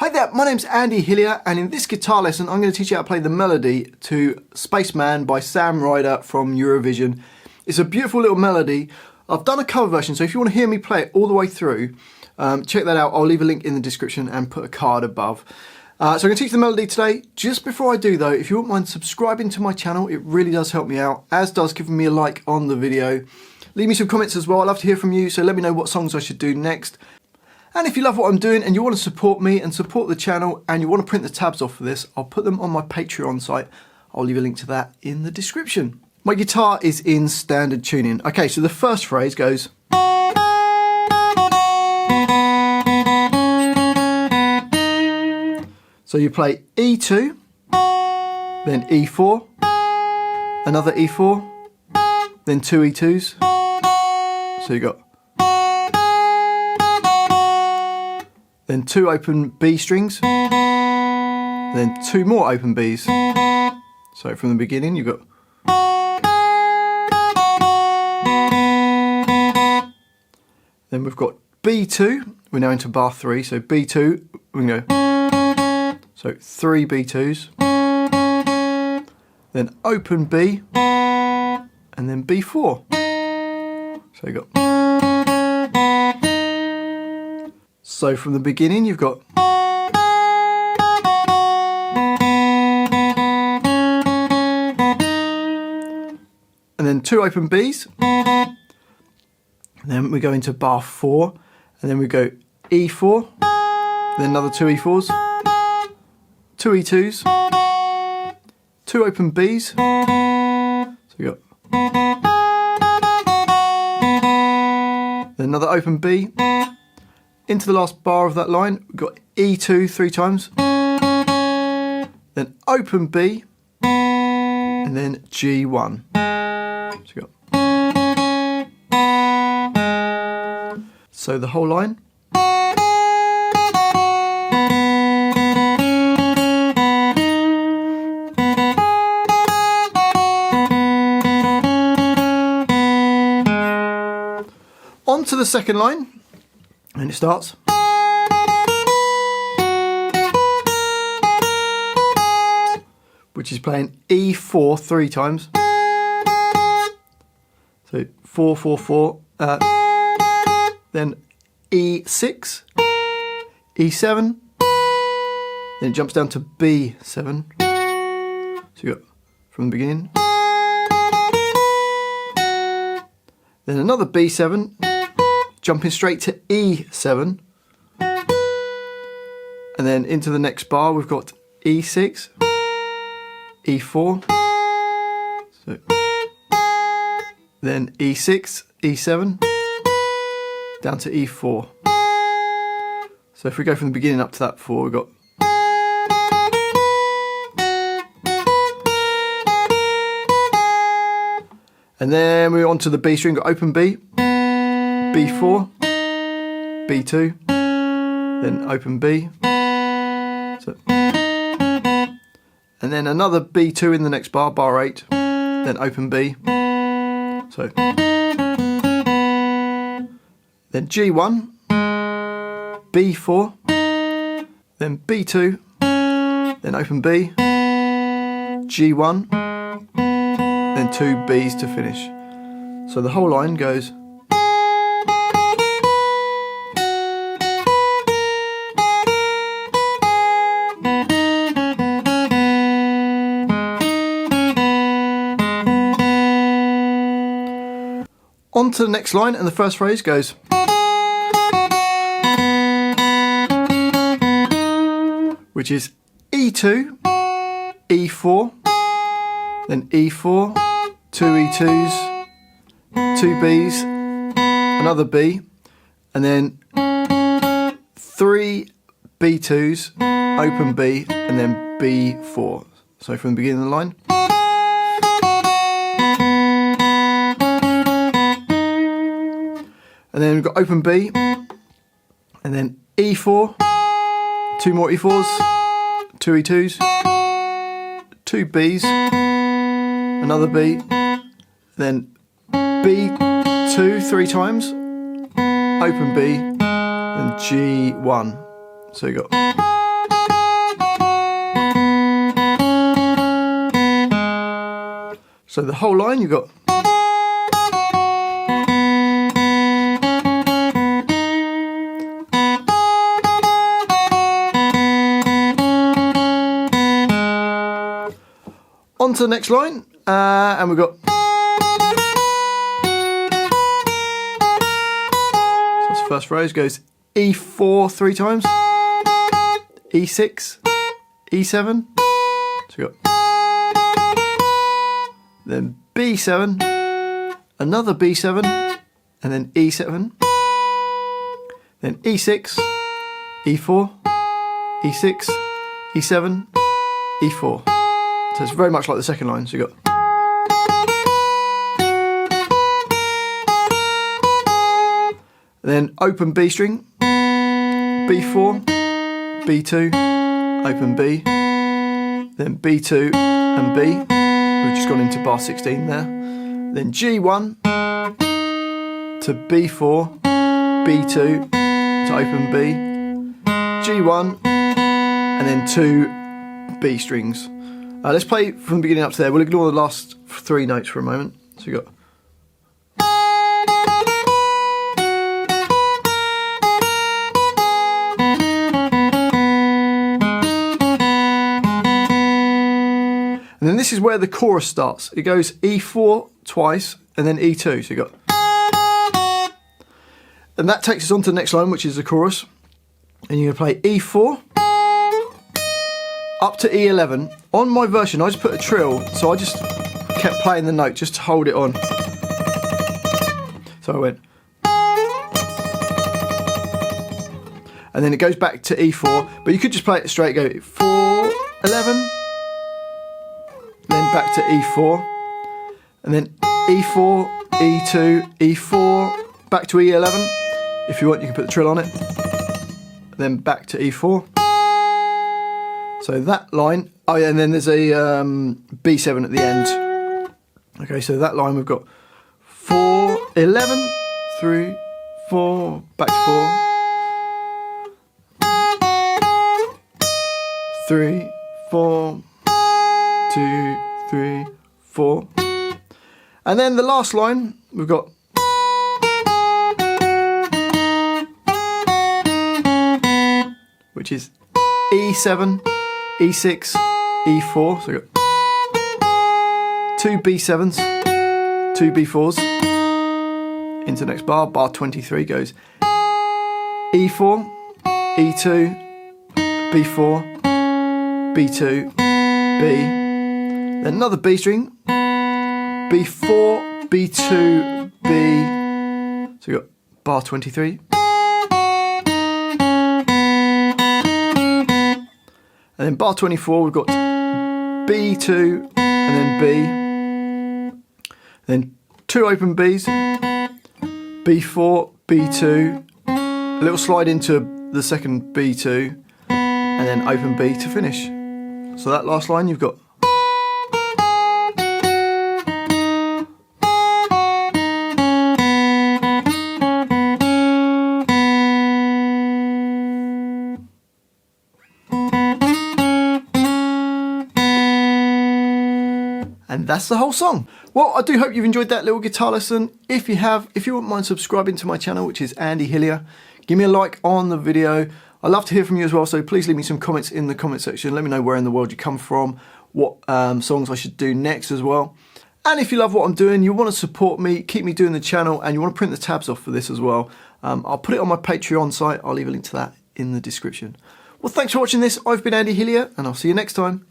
Hi there, my name's Andy Hillier, and in this guitar lesson I'm going to teach you how to play the melody to Spaceman by Sam Ryder from Eurovision. It's a beautiful little melody. I've done a cover version, so if you want to hear me play it all the way through, check that out. I'll leave a link in the description and put a card above. So I'm going to teach the melody today. Just before I do though, if you wouldn't mind subscribing to my channel, it really does help me out, as does giving me a like on the video. Leave me some comments as well, I'd love to hear from you, so let me know what songs I should do next. And if you love what I'm doing and you want to support me and support the channel and you want to print the tabs off for this, I'll put them on my Patreon site. I'll leave a link to that in the description. My guitar is in standard tuning. Okay, so the first phrase goes... So you play E2, then E4, another E4, then two E2s. So you got... Then two open B strings, then two more open Bs. So from the beginning you've got... Then we've got B2, we're now into bar 3, so B2, we can go... So three B2s, then open B, and then B4. So you got... So from the beginning you've got... And then two open Bs, and then we go into bar 4, and then we go E4, then another two E4s, two E2s, two open Bs, so we got... Then another open B. Into the last bar of that line, we've got E2 three times, then open B, and then G1. So, so the whole line. On to the second line. And it starts. Which is playing E4 three times. So 4, 4, 4. Then E6, E7. Then it jumps down to B7. So you got from the beginning. Then another B7. Jumping straight to E7, and then into the next bar we've got E6, E4, so then E6, E7, down to E4. So if we go from the beginning up to that 4, we've got... And then we're on to the B string, got open B, B4, B2, then open B, so, and then another B2 in the next bar, bar 8, then open B, so, then G1, B4, then B2, then open B, G1, then two Bs to finish. So the whole line goes... On to the next line, and the first phrase goes... Which is E2, E4, then E4, two E2s, two Bs, another B, and then three B2s, open B, and then B4. So from the beginning of the line. And then we've got open B, and then E4, two more E4s, two E2s, two Bs, another B, then B2 three times, open B, and G1. So you got... So the whole line you've got. On to the next line, and we've got. So that's the first phrase, goes E4 3 times, E6, E7, so we've got. Then B7, another B7, and then E7, then E6, E4, E6, E7, E4. So it's very much like the second line. So you got. Then open B string, B4, B2, open B, then B2 and B. We've just gone into bar 16 there. Then G1 to B4, B2 to open B, G1, and then 2 B strings. Let's play from the beginning up to there. We'll ignore the last 3 notes for a moment. So you got. And then this is where the chorus starts. It goes E4 twice and then E2. So you got. And that takes us on to the next line, which is the chorus. And you're going to play E4 up to E11. On my version, I just put a trill, so I just kept playing the note just to hold it on. So I went. And then it goes back to E4, but you could just play it straight, go 4, 11, then back to E4, and then E4, E2, E4, back to E11. If you want, you can put the trill on it. Then back to E4. So that line, oh yeah, and then there's a B7 at the end. Okay, so that line we've got 4, 11, 3, 4, back to 4, 3, 4, 2, 3, 4. And then the last line, we've got which is E7, E6, E4, so we've got 2 B7s, 2 B4s, into the next bar, bar 23 goes E4, E2, B4, B2, B, then another B string, B4, B2, B, so we've got bar 23, and then bar 24 we've got B2 and then B, then 2 open Bs, B4, B2, a little slide into the second B2, and then open B to finish. So that last line you've got. And that's the whole song. Well, I do hope you've enjoyed that little guitar lesson. If you have, if you wouldn't mind subscribing to my channel, which is Andy Hillier, give me a like on the video. I'd love to hear from you as well, so please leave me some comments in the comment section. Let me know where in the world you come from, what songs I should do next as well. And if you love what I'm doing, you want to support me, keep me doing the channel, and you want to print the tabs off for this as well, I'll put it on my Patreon site. I'll leave a link to that in the description. Well, thanks for watching this. I've been Andy Hillier, and I'll see you next time.